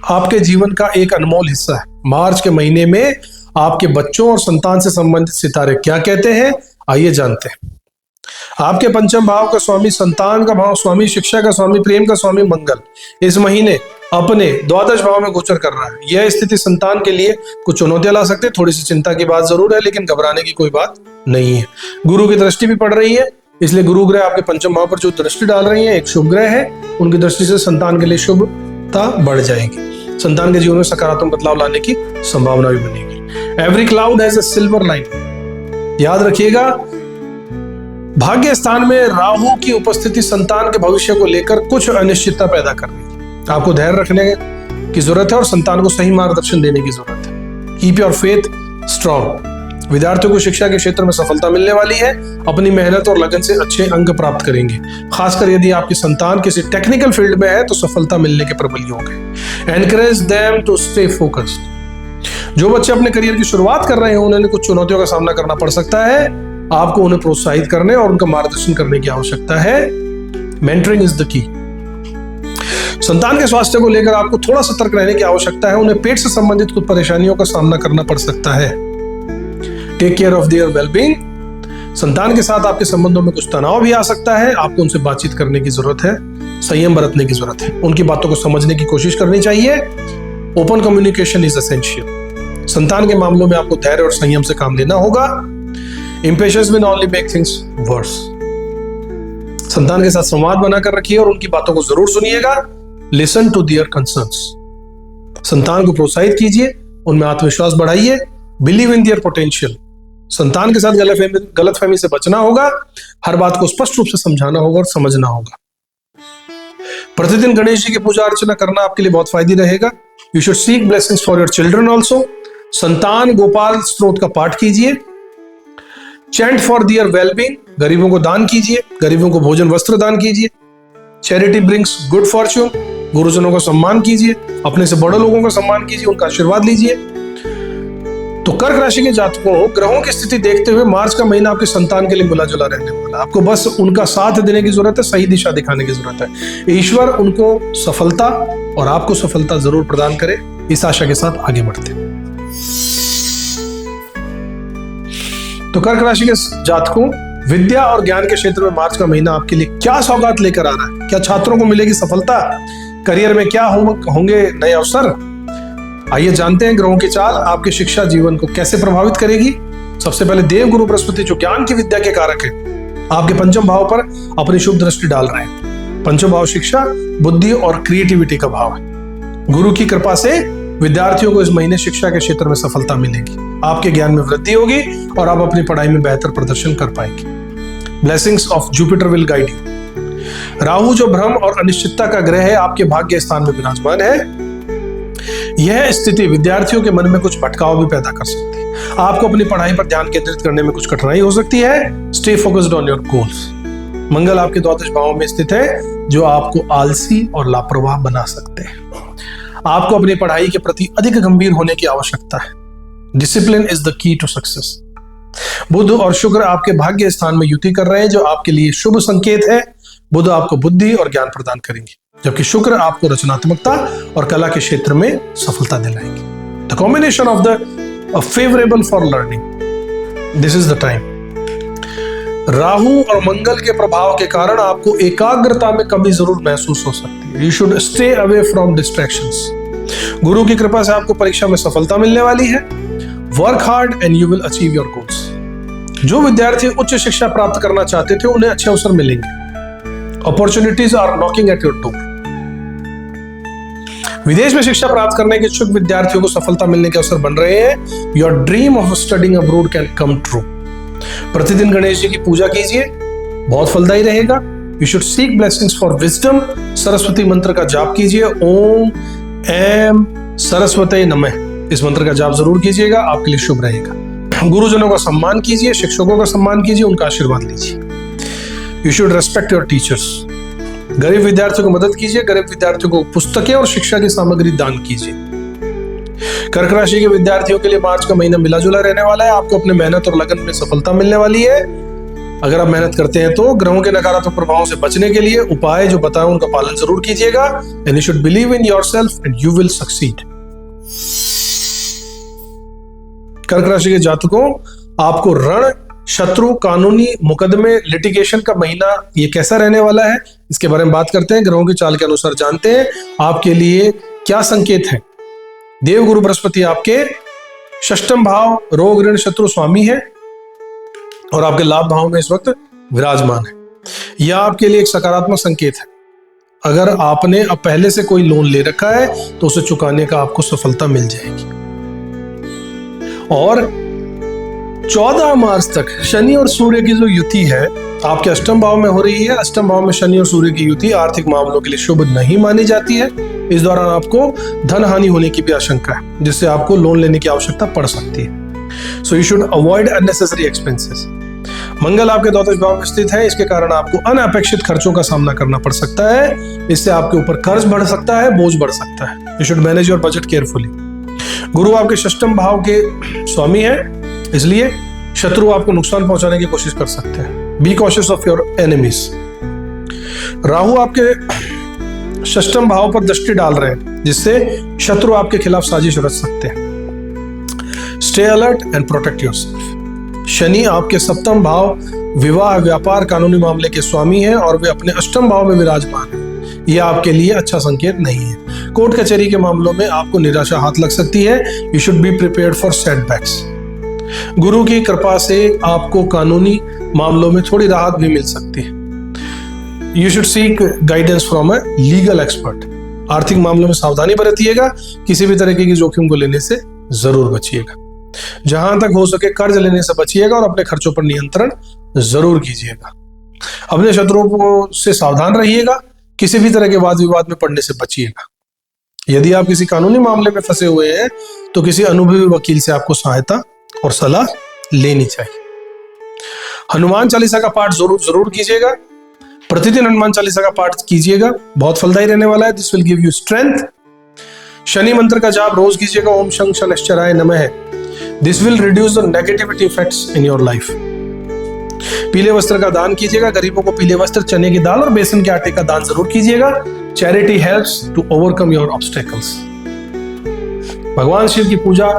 आपके जीवन का एक अनमोल हिस्सा है। मार्च के महीने में आपके बच्चों और संतान से संबंधित सितारे क्या कहते हैं, आइए जानते हैं। आपके पंचम भाव का स्वामी, संतान का भाव स्वामी, शिक्षा का स्वामी, प्रेम का स्वामी मंगल इस महीने अपने द्वादश भाव में गोचर कर रहा है। यह स्थिति संतान के लिए कुछ चुनौतियां ला सकते हैं। थोड़ी सी चिंता की बात जरूर है, लेकिन घबराने की कोई बात नहीं है। गुरु की दृष्टि भी पड़ रही है, इसलिए गुरु ग्रह आपके पंचम भाव पर जो दृष्टि डाल रही है, एक शुभ ग्रह है। उनकी दृष्टि से संतान के लिए शुभता बढ़ जाएगी। संतान के जीवन में सकारात्मक बदलाव लाने की संभावना भी बनेगी। Every cloud has a silver line. याद रखिएगा, भाग्य स्थान में राहु की उपस्थिति संतान के भविष्य को लेकर कुछ अनिश्चितता पैदा कर रही है। आपको धैर्य रखने की जरूरत है और संतान को सही मार्गदर्शन देने की जरूरत है। Keep your faith strong. विद्यार्थियों को शिक्षा के क्षेत्र में सफलता मिलने वाली है। अपनी मेहनत और लगन से अच्छे अंक प्राप्त करेंगे। खासकर यदि आपकी संतान किसी टेक्निकल फील्ड में है तो सफलता मिलने के प्रबल योग है। Encourage them to stay focused. जो बच्चे अपने करियर की शुरुआत कर रहे हैं, उन्हें कुछ चुनौतियों का सामना करना पड़ सकता है। आपको उन्हें प्रोत्साहित करने और उनका मार्गदर्शन करने की आवश्यकता है। मेंटरिंग इज द की। संतान के स्वास्थ्य को लेकर आपको थोड़ा सतर्क रहने की आवश्यकता है। उन्हें पेट से संबंधित कुछ परेशानियों का सामना करना पड़ सकता है। Take care of their wellbeing. संतान के साथ आपके संबंधों में कुछ तनाव भी आ सकता है। आपको उनसे बातचीत करने की जरूरत है, संयम बरतने की जरूरत है, उनकी बातों को समझने की कोशिश करनी चाहिए। Open communication is essential. संतान के मामलों में आपको धैर्य और संयम से काम लेना होगा। Impatience will only make things worse। संतान के साथ संवाद बनाकर रखिए और उनकी बातों को जरूर सुनिएगा। Listen to their concerns। संतान को प्रोत्साहित कीजिए, उनमें आत्मविश्वास बढ़ाइए। Believe in their potential। संतान के साथ गलतफहमी से बचना होगा। हर बात को स्पष्ट रूप से समझाना होगा और समझना होगा। प्रतिदिन गणेश जी की पूजा अर्चना करना आपके लिए बहुत फायदी रहेगा। You should seek blessings for your children also। संतान गोपाल स्त्रोत का पाठ कीजिए। Chant for their wellbeing. गरीबों को दान कीजिए, गरीबों को भोजन वस्त्र दान कीजिए। Charity brings good Fortune. गुरुजनों का सम्मान कीजिए, अपने से बड़े लोगों का सम्मान कीजिए, उनका आशीर्वाद लीजिए। तो कर्क राशि के जातकों, ग्रहों की स्थिति देखते हुए मार्च का महीना आपके संतान के लिए मिला जुला रहने वाला। आपको बस उनका साथ देने की जरूरत है, सही दिशा दिखाने की जरूरत है। ईश्वर उनको सफलता और आपको सफलता जरूर प्रदान करे, इस आशा के साथ आगे बढ़ते हैं। तो कर्क राशि के जातकों, विद्या और ज्ञान के क्षेत्र में मार्च का महीना आपके लिए क्या सौगात लेकर आ रहा है? क्या छात्रों को मिलेगी सफलता? करियर में क्या होंगे नए अवसर? आइए जानते हैं ग्रहों की चाल आपके शिक्षा जीवन को कैसे प्रभावित करेगी। सबसे पहले देव गुरु बृहस्पति, जो ज्ञान की विद्या के कारक है, आपके पंचम भाव पर अपनी शुभ दृष्टि डाल रहे हैं। पंचम भाव शिक्षा, बुद्धि और क्रिएटिविटी का भाव है। गुरु की कृपा से विद्यार्थियों को इस महीने शिक्षा के क्षेत्र में सफलता मिलेगी। आपके ज्ञान में वृद्धि होगी और आप अपनी पढ़ाई में बेहतर प्रदर्शन कर पाएंगे। Blessings of Jupiter will guide you. Rahu जो भ्रम और अनिश्चितता का ग्रह है, आपके भाग्य स्थान में विराजमान है। यह स्थिति विद्यार्थियों के मन में कुछ भटकाव भी पैदा कर सकती है। आपको अपनी पढ़ाई पर ध्यान केंद्रित करने में कुछ कठिनाई हो सकती है। Stay focused on your goals. Mangal आपके द्वादश भाव में स्थित है, जो आपको आलसी और लापरवाह बना सकते हैं। आपको अपनी पढ़ाई के प्रति अधिक गंभीर होने की आवश्यकता है। Discipline is the key to success. Budh और शुक्र आपके भाग्य स्थान में युति कर रहे हैं, जो आपके लिए शुभ संकेत है। बुध आपको बुद्धि और ज्ञान प्रदान करेंगे, जबकि शुक्र आपको रचनात्मकता और कला के क्षेत्र में सफलता दिलाएंगे। The combination of the favourable for learning, this is the time. Rahu और मंगल के प्रभाव के कारण आपको एकाग्रता में कमी जरूर महसूस हो सकती है। You should stay away from distractions. गुरु की कृपा से आपको परीक्षा में सफलता मिलने वाली है। Work hard and you will achieve your goals. जो विद्यार्थी उच्च शिक्षा प्राप्त करना चाहते थे उन्हें अच्छे अवसर मिलेंगे। Opportunities are knocking at your door. विदेश में शिक्षा प्राप्त करने के इच्छुक विद्यार्थियों को सफलता मिलने के अवसर बन रहे हैं। Your dream of studying abroad can come true. प्रतिदिन गणेश जी की पूजा कीजिए, बहुत फलदायी रहेगा। You should seek blessings for wisdom. Saraswati मंत्र का जाप कीजिए, ओम ऐम सरस्वती नमः। इस मंत्र का जाप जरूर कीजिएगा, आपके लिए शुभ रहेगा। गुरुजनों का सम्मान कीजिए, शिक्षकों का सम्मान कीजिए, उनका आशीर्वाद लीजिए। You should respect your teachers. गरीब विद्यार्थियों को मदद कीजिए, गरीब विद्यार्थियों को पुस्तकें और शिक्षा की सामग्री दान कीजिए। कर्क राशि के विद्यार्थियों के लिए मार्च का महीना मिला जुला रहने वाला है। आपको अपने मेहनत और लगन में सफलता मिलने वाली है। अगर आप मेहनत करते हैं तो ग्रहों के नकारात्मक प्रभावों से बचने के लिए उपाय जो बताए उनका पालन जरूर कीजिएगा। And you should believe in yourself and you will succeed. कर्क राशि के जातकों, आपको ऋण, शत्रु, कानूनी मुकदमे, लिटिगेशन का महीना ये कैसा रहने वाला है, इसके बारे में बात करते हैं। ग्रहों की चाल के अनुसार जानते हैं आपके लिए क्या संकेत है। देवगुरु बृहस्पति आपके षष्ठम भाव रोग ऋण शत्रु स्वामी है और आपके लाभ भाव में इस वक्त विराजमान है। यह आपके लिए एक सकारात्मक संकेत है। अगर आपने अब पहले से कोई लोन ले रखा है तो उसे चुकाने का आपको सफलता मिल जाएगी। और 14 मार्च तक शनि और सूर्य की जो युति है आपके अष्टम भाव में हो रही है। अष्टम भाव में शनि और सूर्य की युति आर्थिक मामलों के लिए शुभ नहीं मानी जाती है। इस दौरान आपको धन हानि होने की भी आशंका है, जिससे आपको लोन लेने की आवश्यकता पड़ सकती है। So you should avoid unnecessary expenses. Mangal आपके द्वादश भाव में स्थित है, इसके कारण आपको अनअपेक्षित खर्चों का सामना करना पड़ सकता है। इससे आपके ऊपर कर्ज बढ़ सकता है, बोझ बढ़ सकता है। You should manage your budget carefully. गुरु आपके षष्ठम भाव के स्वामी है, इसलिए शत्रु आपको नुकसान पहुंचाने की कोशिश कर सकते हैं। Be cautious of your enemies. Rahu आपके षष्ठम भाव पर दृष्टि डाल रहे हैं, जिससे शत्रु आपके खिलाफ साजिश रच सकते हैं। Stay alert and protect yourself. Shani आपके सप्तम भाव विवाह, व्यापार, कानूनी मामले के स्वामी हैं और वे अपने अष्टम भाव में विराजमान हैं। यह आपके लिए अच्छा संकेत नहीं है। कोर्ट कचहरी के मामलों में आपको निराशा हाथ लग सकती है। You should be prepared for setbacks. गुरु की कृपा से आपको कानूनी मामलों में थोड़ी राहत भी मिल सकती है। You should seek guidance from a legal expert. आर्थिक मामलों में सावधानी बरतिएगा, किसी भी तरीके की जोखिम को लेने से जरूर बचिएगा। जहां तक हो सके कर्ज लेने से बचिएगा और अपने खर्चों पर नियंत्रण जरूर कीजिएगा। अपने शत्रुओं से सावधान रहिएगा, किसी भी तरह के वाद विवाद में पड़ने से बचिएगा। यदि आप किसी कानूनी मामले में फंसे हुए हैं तो किसी अनुभवी वकील से आपको सहायता और सलाह लेनी चाहिए। हनुमान चालीसा का पाठ जरूर कीजिएगा। प्रतिदिन हनुमान चालीसा का पाठ कीजिएगा, बहुत फलदायी रहने वाला है। This will give you strength. Shani मंत्र का जाप रोज कीजिएगा, ओम शं शनैश्चराय नमः। This will reduce the negativity effects in your life. पीले वस्त्र का दान कीजिएगा, गरीबों को पीले वस्त्र, चने की दाल और बेसन के आटे का दान जरूर कीजिएगा। Charity helps to overcome your obstacles. भगवान शिव की पूजा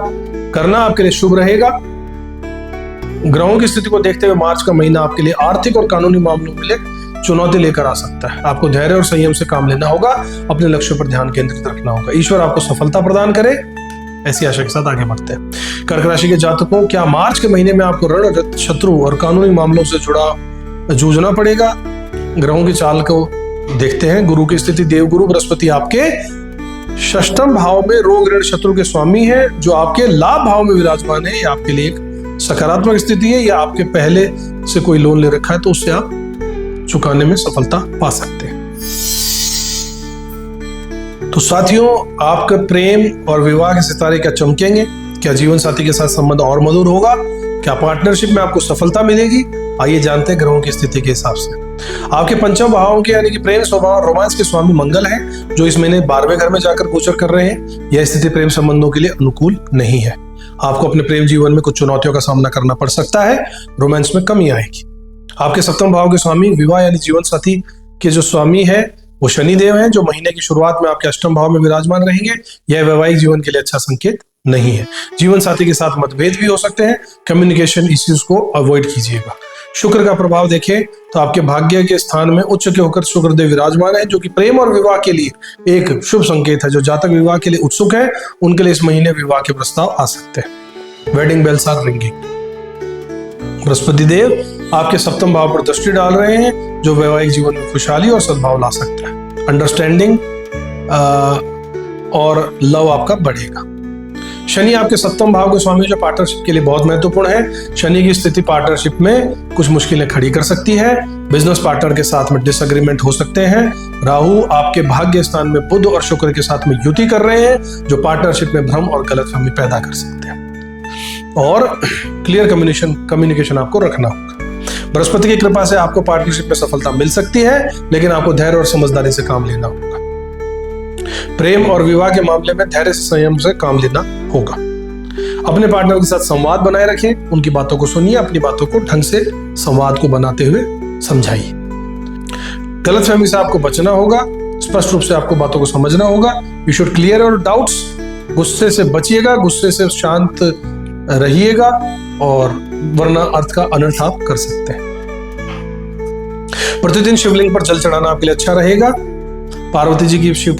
करना आपके लिए शुभ रहेगा। ग्रहों की स्थिति को देखते हुए मार्च का महीना आपके लिए आर्थिक और कानूनी मामलों के लिए चुनौती लेकर आ सकता है। आपको धैर्य और संयम से काम लेना होगा, अपने लक्ष्यों पर ध्यान केंद्रित रखना होगा। ईश्वर आपको सफलता प्रदान करे, ऐसी आशा के साथ आगे बढ़ते हैं। कर्क राशि के जातकों, क्या मार्च के महीने में आपको ऋण, शत्रु और कानूनी मामलों से जूझना पड़ेगा? ग्रहों की चाल को देखते हैं। गुरु की स्थिति, देवगुरु बृहस्पति आपके षष्ठम भाव में रोग ऋण शत्रु के स्वामी है, जो आपके लाभ भाव में विराजमान है। ये आपके लिए एक सकारात्मक स्थिति है। या आपके पहले से कोई लोन ले रखा है तो उससे आप चुकाने में सफलता पा सकते हैं। तो साथियों, आपका प्रेम और विवाह के सितारे क्या चमकेंगे? क्या जीवन साथी के साथ संबंध और मधुर होगा? क्या पार्टनरशिप में आपको सफलता मिलेगी? आइए जानते हैं ग्रहों की स्थिति के हिसाब से। आपके पंचम भावों के यानी कि प्रेम, स्वभाव और रोमांस के स्वामी मंगल है, जो इस महीने 12वें घर में जाकर गोचर कर रहे हैं। यह स्थिति प्रेम संबंधों के लिए अनुकूल नहीं है। आपको अपने प्रेम जीवन में कुछ चुनौतियों का सामना करना पड़ सकता है। रोमांस में कमी आएगी। आपके सप्तम भाव के स्वामी विवाह यानी जीवन साथी के जो स्वामी है वो शनिदेव हैं, जो महीने की शुरुआत में आपके अष्टम भाव में विराजमान रहेंगे। यह वैवाहिक जीवन के लिए अच्छा संकेत नहीं है। जीवन साथी के साथ मतभेद भी हो सकते हैं। कम्युनिकेशन इश्यूज को अवॉइड कीजिएगा। शुक्र का प्रभाव देखें तो आपके भाग्य के स्थान में उच्च के होकर शुक्रदेव विराजमान है, जो कि प्रेम और विवाह के लिए एक शुभ संकेत है। जो जातक विवाह के लिए उत्सुक है उनके लिए इस महीने विवाह के प्रस्ताव आ सकते हैं। Wedding bells are ringing. Brihaspati Dev आपके सप्तम भाव पर दृष्टि डाल रहे हैं, जो वैवाहिक जीवन में खुशहाली और सद्भाव ला सकता है। अंडरस्टैंडिंग और लव आपका बढ़ेगा। शनि आपके सप्तम भाव के स्वामी, जो पार्टनरशिप के लिए बहुत महत्वपूर्ण है। शनि की स्थिति पार्टनरशिप में कुछ मुश्किलें खड़ी कर सकती है। बिजनेस पार्टनर के साथ में डिसएग्रीमेंट हो सकते हैं। राहु आपके भाग्य स्थान में बुध और शुक्र के साथ में युति कर रहे हैं, जो पार्टनरशिप में भ्रम और गलतफहमी पैदा कर सकते हैं। और क्लियर कम्युनिकेशन आपको रखना होगा। बृहस्पति की कृपा से आपको पार्टनरशिप में सफलता मिल सकती है, लेकिन आपको धैर्य और समझदारी से काम लेना होगा। प्रेम और विवाह के मामले में धैर्य संयम से काम लेना होगा। अपने पार्टनर के साथ संवाद बनाए रखें, उनकी बातों को सुनिए, अपनी बातों को ढंग से संवाद को बनाते हुए समझाइए। गलतफहमी से आपको बचना होगा। स्पष्ट रूप से आपको बातों को समझना होगा। You should clear your doubts. गुस्से से बचिएगा, गुस्से से शांत रहिएगा, और वरना अर्थ का अनर्थ आप कर सकते हैं। प्रतिदिन शिवलिंग पर जल चढ़ाना आपके लिए अच्छा रहेगा। पार्वती जी की शिव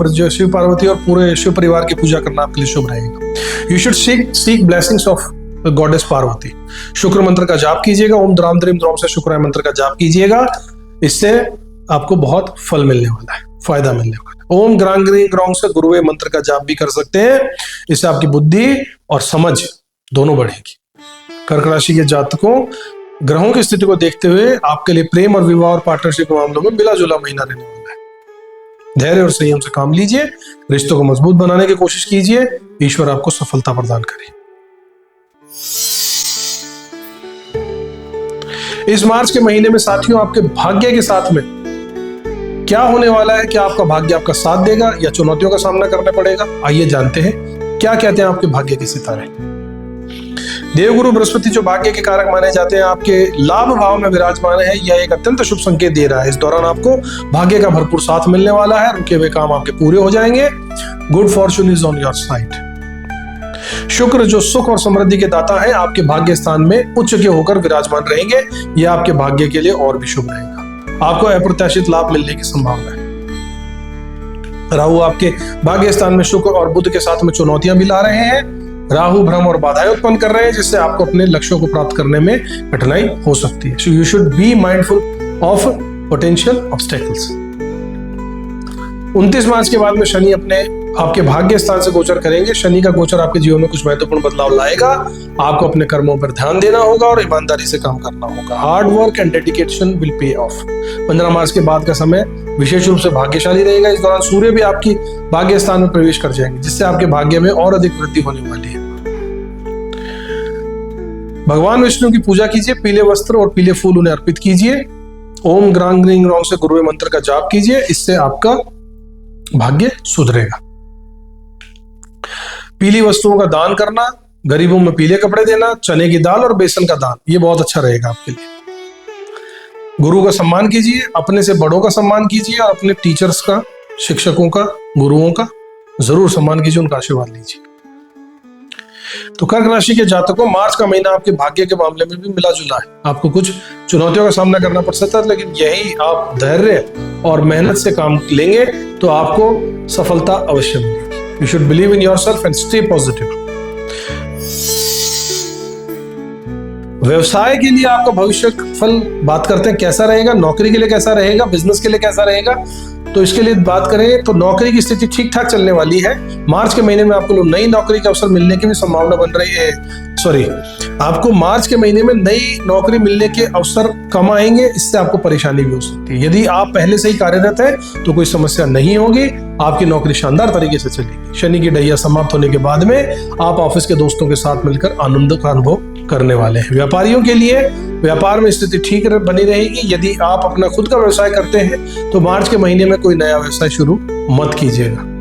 पार्वती और पूरे शिव परिवार की पूजा करना आपके लिए शुभ रहेगा। You should seek blessings of goddess Parvati. शुक्र मंत्र का जाप कीजिएगा। ओम द्राम द्रीम द्रौम से शुक्राय मंत्र का जाप कीजिएगा। इससे आपको बहुत फल मिलने वाला है, फायदा मिलने वाला है। ओम ग्रांग ग्रीं ग्रौंग से गुरुवे मंत्र का जाप भी कर सकते हैं। इससे आपकी बुद्धि और समझ दोनों बढ़ेगी। कर्क राशि के जातकों, ग्रहों की स्थिति को देखते हुए आपके लिए प्रेम और विवाह और पार्टनरशिप के मामलों में मिला जुला महीना रहने वाला है। धैर्य और संयम से काम लीजिए। रिश्तों को मजबूत बनाने की कोशिश कीजिए। ईश्वर आपको सफलता प्रदान करे। इस मार्च के महीने में साथियों, आपके भाग्य के साथ में क्या होने वाला है? क्या आपका भाग्य आपका साथ देगा या चुनौतियों का सामना करना पड़ेगा? आइए जानते हैं क्या कहते हैं आपके भाग्य के सितारे। देवगुरु बृहस्पति, जो भाग्य के कारक माने जाते हैं, आपके लाभ भाव में विराजमान है। यह एक अत्यंत शुभ संकेत दे रहा है। इस दौरान आपको भाग्य का भरपूर साथ मिलने वाला है। रुके हुए काम आपके पूरे हो जाएंगे। Good Fortune is on your side. शुक्र, जो सुख और समृद्धि के दाता है, आपके भाग्य स्थान में उच्च के होकर विराजमान रहेंगे। यह आपके भाग्य के लिए और भी शुभ रहेगा। आपको अप्रत्याशित लाभ मिलने की संभावना है। राहु आपके भाग्य स्थान में शुक्र और बुध के साथ में चुनौतियां भी ला रहे हैं। राहु भ्रम और बाधाएं उत्पन्न कर रहे हैं, जिससे आपको अपने लक्ष्यों को प्राप्त करने में कठिनाई हो सकती है। You should be mindful of potential obstacles. 29 मार्च के बाद में शनि अपने आपके भाग्य स्थान से गोचर करेंगे। शनि का गोचर आपके जीवन में कुछ महत्वपूर्ण बदलाव लाएगा। आपको अपने कर्मों पर ध्यान देना होगा और ईमानदारी से काम करना होगा। Hard work and dedication will pay of. 15 मार्च के बाद का समय विशेष रूप से भाग्यशाली रहेगा। इस दौरान सूर्य भी आपकी भाग्य स्थान में प्रवेश कर जाएंगे, जिससे आपके भाग्य में और अधिक वृद्धि होने वाली है। भगवान विष्णु की पूजा कीजिए। पीले वस्त्र और पीले फूल उन्हें अर्पित कीजिए। ओम ग्रांग ग्रीं ग्रौं से गुरुवे मंत्र का जाप कीजिए। इससे आपका भाग्य सुधरेगा। पीली वस्तुओं का दान करना, गरीबों में पीले कपड़े देना, चने की दाल और बेसन का दान, ये बहुत अच्छा रहेगा आपके लिए। गुरु का सम्मान कीजिए। अपने से बड़ों का सम्मान कीजिए और अपने टीचर्स का, शिक्षकों का, गुरुओं का जरूर सम्मान कीजिए, उनका आशीर्वाद लीजिए। तो कर्क राशि के जातकों, मार्च का महीना आपके भाग्य के मामले में भी मिला जुला है। आपको कुछ चुनौतियों का सामना करना पड़ सकता है, लेकिन यही आप धैर्य और मेहनत से काम लेंगे तो आपको सफलता अवश्य मिलेगी। You should believe in yourself and stay positive. व्यवसाय के लिए आपका भविष्य फल बात करते हैं, कैसा रहेगा? नौकरी के लिए कैसा रहेगा? बिजनेस के लिए कैसा रहेगा? तो इसके लिए बात करें तो नौकरी की स्थिति ठीक ठाक चलने वाली है। मार्च के महीने में आपको नई नौकरी के अवसर मिलने की भी संभावना बन रही है। आपको मार्च के महीने में नई नौकरी मिलने के अवसर कम आएंगे। इससे आपको परेशानी भी हो सकती है। यदि आप पहले से ही कार्यरत हैं तो कोई समस्या नहीं होगी। आपकी नौकरी शानदार तरीके से चलेगी। शनि की ढैया समाप्त होने के बाद में आप ऑफिस के दोस्तों के साथ मिलकर आनंद का अनुभव करने वाले हैं। व्यापारियों के लिए व्यापार में स्थिति ठीक बनी रहेगी। यदि आप अपना खुद का व्यवसाय करते हैं तो मार्च के महीने में कोई नया व्यवसाय शुरू मत कीजिएगा।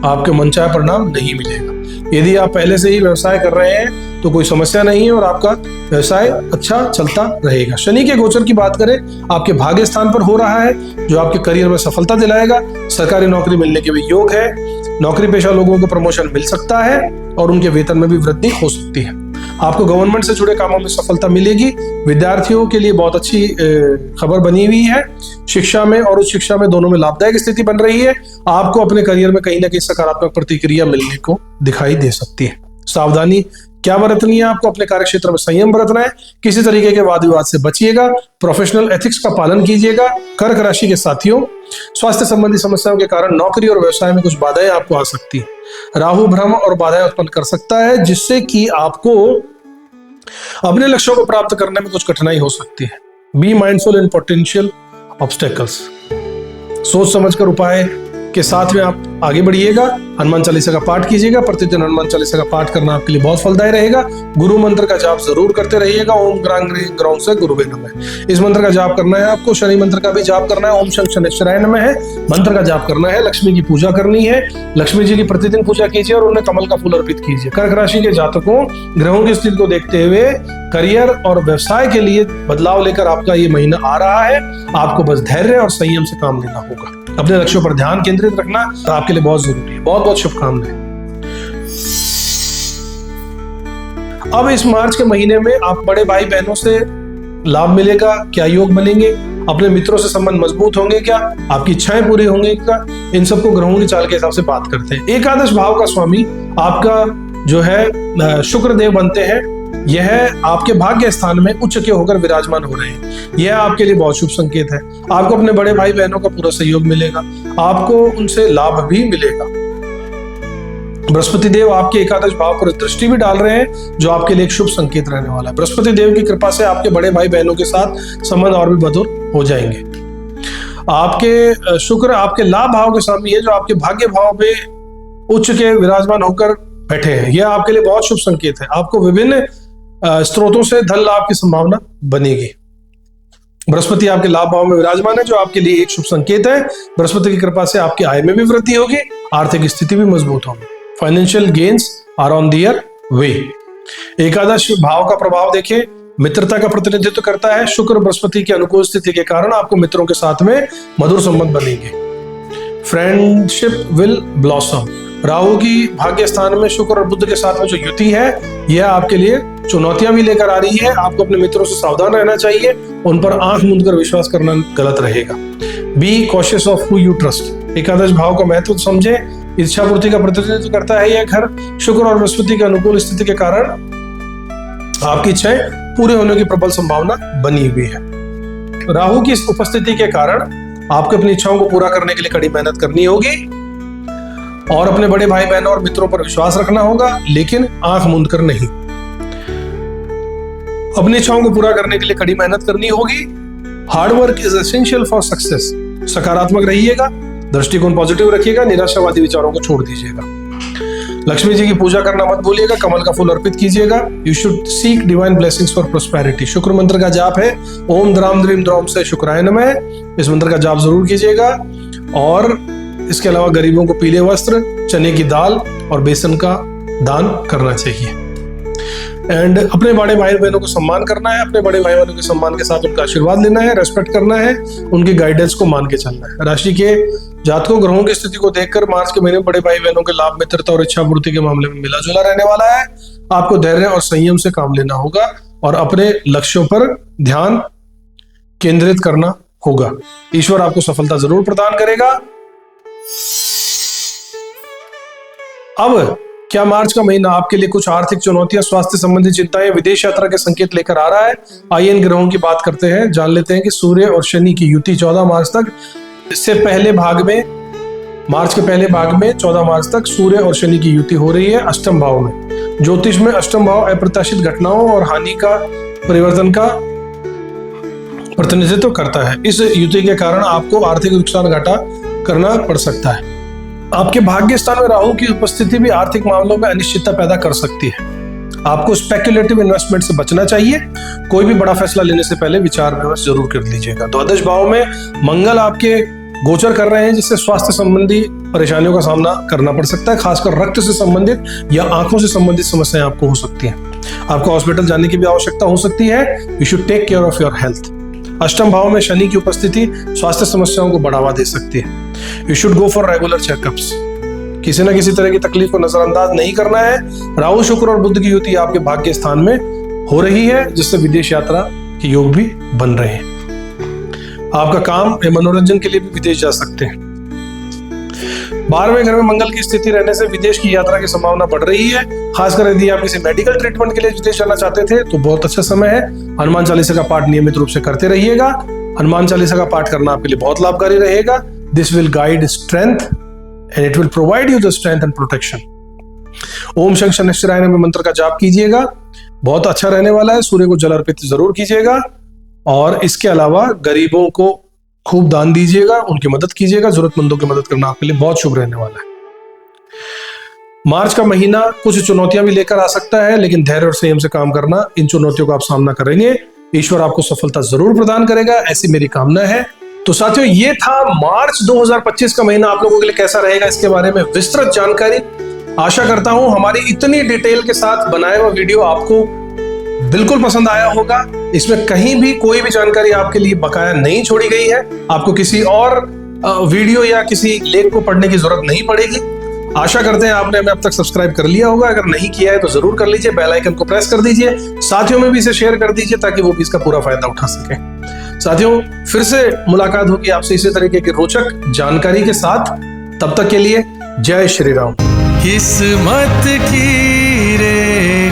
आपके मनचाहे परिणाम नहीं मिलेगा। यदि आप पहले से ही व्यवसाय कर रहे हैं तो कोई समस्या नहीं है और आपका व्यवसाय अच्छा चलता रहेगा। शनि के गोचर की बात करें, आपके भाग्य स्थान पर हो रहा है जो आपके करियर में सफलता दिलाएगा। सरकारी नौकरी मिलने के भी योग है। नौकरी पेशा लोगों को प्रमोशन मिल सकता है और उनके वेतन में भी वृद्धि हो सकती है। आपको गवर्नमेंट से जुड़े कामों में सफलता मिलेगी। विद्यार्थियों के लिए बहुत अच्छी खबर बनी हुई है। शिक्षा में और उच्च शिक्षा में दोनों में लाभदायक स्थिति बन रही है। आपको अपने करियर में कहीं ना कहीं सकारात्मक प्रतिक्रिया मिलने को दिखाई दे सकती है। सावधानी क्या बरतनी है? आपको अपने कार्य क्षेत्र में संयम बरतना है। किसी तरीके के वाद विवाद से बचिएगा। प्रोफेशनल एथिक्स का पालन कीजिएगा। कर्क राशि के साथियों, स्वास्थ्य संबंधी समस्याओं के कारण नौकरी और व्यवसाय में कुछ बाधाएं आपको आ सकती है। राहु भ्रम और बाधाएं उत्पन्न कर सकता है, जिससे कि आपको अपने लक्ष्यों को प्राप्त करने में कुछ कठिनाई हो सकती है। Be mindful in potential obstacles. सोच समझकर उपाय के साथ में आप आगे बढ़िएगा। हनुमान चालीसा का पाठ कीजिएगा। प्रतिदिन हनुमान चालीसा का पाठ करना आपके लिए बहुत फलदायी रहेगा। गुरु मंत्र का जाप जरूर करते रहिएगा। ओम ग्रां ग्रीं ग्रौं से गुरुवे नमः, इस मंत्र का जाप करना है आपको। शनि मंत्र का भी जाप करना है। ओम शं शनैश्चराय नमः है मंत्र का जाप करना है। लक्ष्मी की पूजा करनी है। लक्ष्मी जी की प्रतिदिन पूजा कीजिए और उन्हें कमल का फूल अर्पित कीजिए। कर्क राशि के जातकों, ग्रहों की स्थिति को देखते हुए करियर और व्यवसाय के लिए बदलाव लेकर आपका ये महीना आ रहा है। आपको बस धैर्य और संयम से काम लेना होगा। अपने लक्ष्यों पर ध्यान केंद्रित रखना आपके लिए बहुत जरूरी है। बहुत बहुत शुभकामनाएं। अब इस मार्च के महीने में आप बड़े भाई बहनों से लाभ मिलेगा। क्या योग बनेंगे? अपने मित्रों से संबंध मजबूत होंगे क्या? आपकी इच्छाएं पूरी होंगी क्या? इन सबको ग्रहों की चाल के हिसाब से बात करते हैं। एकादश भाव का स्वामी आपका जो है शुक्र देव बनते हैं। यह आपके भाग्य स्थान में उच्च के होकर विराजमान हो रहे हैं। यह आपके लिए बहुत शुभ संकेत है। आपको अपने बड़े भाई बहनों का पूरा सहयोग मिलेगा। आपको उनसे लाभ भी मिलेगा। बृहस्पति देव आपके एकादश भाव पर दृष्टि भी डाल रहे हैं, जो आपके लिए एक शुभ संकेत रहने वाला है। बृहस्पति देव की कृपा से आपके बड़े भाई बहनों के साथ संबंध और भी मधुर हो जाएंगे। आपके शुक्र आपके लाभ भाव के स्वामी है, जो आपके भाग्य भाव में उच्च के विराजमान होकर बैठे हैं। यह आपके लिए बहुत शुभ संकेत है। आपको विभिन्न स्रोतों से धन लाभ की संभावना बनेगी। बृहस्पति आपके लाभ भाव में विराजमान है, जो आपके लिए एक शुभ संकेत है। बृहस्पति की कृपा से आपकी आय में भी वृद्धि होगी। आर्थिक स्थिति भी मजबूत होगी। Financial gains are on their way. एकादश भाव का प्रभाव देखें, मित्रता का प्रतिनिधित्व करता है। शुक्र बृहस्पति की अनुकूल स्थिति के कारण आपको मित्रों के साथ में मधुर संबंध बनेंगे। Friendship will blossom. राहु की भाग्य स्थान में शुक्र और बुध के साथ में जो युति है, यह आपके लिए चुनौतियां भी लेकर आ रही है। आपको अपने मित्रों से सावधान रहना चाहिए। उन पर आंख मूंदकर विश्वास करना गलत रहेगा। Be cautious of who you trust. एकादश भाव का महत्व समझे। इच्छा पूर्ति का प्रतिनिधित्व करता है यह घर। शुक्र और बृहस्पति के अनुकूल स्थिति के कारण आपकी इच्छाएं पूरे होने की प्रबल संभावना बनी हुई है। राहु की इस उपस्थिति के कारण आपको अपनी इच्छाओं को पूरा करने के लिए कड़ी मेहनत करनी होगी और अपने बड़े भाई बहनों और मित्रों पर विश्वास रखना होगा, लेकिन आंख मूंद कर नहीं। अपनी इच्छाओं को पूरा करने के लिए कड़ी मेहनत करनी होगी। Hard work is essential for success. सकारात्मक रहिएगा, दृष्टिकोण पॉजिटिव रखिएगा, निराशावादी विचारों को छोड़ दीजिएगा। लक्ष्मी जी की पूजा करना मत भूलिएगा। कमल का फूल अर्पित कीजिएगा। You should seek divine blessings for prosperity. शुक्र मंत्र का जाप है। ओम द्राम द्रीम द्रौम से शुक्राय नमः। इस मंत्र का जाप जरूर कीजिएगा। और इसके अलावा गरीबों को पीले वस्त्र, चने की दाल और बेसन का दान करना चाहिए। एंड अपने बड़े भाई बहनों को सम्मान करना है। अपने बड़े भाई बहनों के सम्मान के साथ उनका आशीर्वाद लेना है, रेस्पेक्ट करना है, उनकी गाइडेंस को मान के चलना है। राशि के जातकों, ग्रहों की स्थिति को देखकर मार्च के महीने में बड़े भाई बहनों के लाभ, मित्रता और इच्छा पूर्ति के मामले में मिला जुला रहने वाला है। आपको धैर्य और संयम से काम लेना होगा और अपने लक्ष्यों पर ध्यान केंद्रित करना होगा। ईश्वर आपको सफलता जरूर प्रदान करेगा। अब क्या मार्च का महीना आपके लिए कुछ आर्थिक चुनौतियां, स्वास्थ्य संबंधी चिंताएं, विदेश यात्रा के संकेत लेकर आ रहा है? आइए इन ग्रहों की बात करते हैं। जान लेते हैं कि सूर्य और शनि की युति 14 मार्च तक, इससे पहले भाग में, मार्च के पहले भाग में 14 मार्च तक सूर्य और शनि की युति हो रही है अष्टम भाव में। ज्योतिष में अष्टम भाव अप्रत्याशित घटनाओं और हानि का, परिवर्तन का प्रतिनिधित्व करता है। इस युति के कारण आपको आर्थिक नुकसान घाटा करना पड़ सकता है। आपके भाग्य स्थान में राहु की उपस्थिति भी आर्थिक मामलों में अनिश्चितता पैदा कर सकती है। आपको स्पेक्युलेटिव इन्वेस्टमेंट से बचना चाहिए। कोई भी बड़ा फैसला लेने से पहले विचार विमर्श जरूर कर लीजिएगा। द्वादश भाव में मंगल आपके गोचर कर रहे हैं, जिससे स्वास्थ्य संबंधी परेशानियों का सामना करना पड़ सकता है। खासकर रक्त से संबंधित या आंखों से संबंधित समस्याएं आपको हो सकती हैं। आपको हॉस्पिटल जाने की भी आवश्यकता हो सकती है। You should take care of your health. अष्टम भाव में शनि की उपस्थिति स्वास्थ्य समस्याओं को बढ़ावा दे सकती है। You should go for regular checkups. किसी न किसी तरह की तकलीफ को नजरअंदाज नहीं करना है। राहु शुक्र और बुध की युति आपके भाग्य स्थान में हो रही है, जिससे विदेश यात्रा के योग भी बन रहे हैं। आपका काम मनोरंजन के लिए भी विदेश जा सकते हैं। 12वें घर में मंगल की स्थिति रहने से विदेश की यात्रा की संभावना बढ़ रही है। खासकर यदि आप किसी मेडिकल ट्रीटमेंट के लिए विदेश जाना चाहते थे तो बहुत अच्छा समय है। हनुमान चालीसा का पाठ नियमित रूप से करते रहिएगा। हनुमान चालीसा का पाठ करना आपके लिए बहुत लाभकारी रहेगा। This will guide strength and it will provide you the strength and protection. ओम शंकर शनिश्चराय नमः मंत्र का जाप कीजिएगा, बहुत अच्छा रहने वाला है। सूर्य को जल अर्पित जरूर कीजिएगा और इसके अलावा गरीबों को खूब दान दीजिएगा, उनकी मदद कीजिएगा। जरूरतमंदों की मदद करना आपके लिए बहुत शुभ रहने वाला है। मार्च का महीना कुछ चुनौतियां भी लेकर आ सकता है, लेकिन धैर्य और संयम से काम करना, इन चुनौतियों का आप सामना करेंगे। ईश्वर आपको सफलता जरूर प्रदान करेगा, ऐसी मेरी कामना है। तो साथियों, ये था मार्च 2025 का महीना आप लोगों के लिए कैसा रहेगा, इसके बारे में विस्तृत जानकारी। आशा करता हूं हमारी इतनी डिटेल के साथ बनाया हुआ वीडियो आपको बिल्कुल पसंद आया होगा। इसमें कहीं भी कोई भी जानकारी आपके लिए बकाया नहीं छोड़ी गई है। आपको किसी और वीडियो या किसी लेख को पढ़ने की जरूरत नहीं पड़ेगी। आशा करते हैं आपने हमें अब तक सब्सक्राइब कर लिया होगा। अगर नहीं किया है तो जरूर कर लीजिए, बेल आइकन को प्रेस कर दीजिए, साथियों में भी इसे शेयर कर दीजिए ताकि वो भी इसका पूरा फायदा उठा सके। साथियों, फिर से मुलाकात होगी आपसे इसी तरीके की रोचक जानकारी के साथ। तब तक के लिए जय श्री राम। किस्मत की रे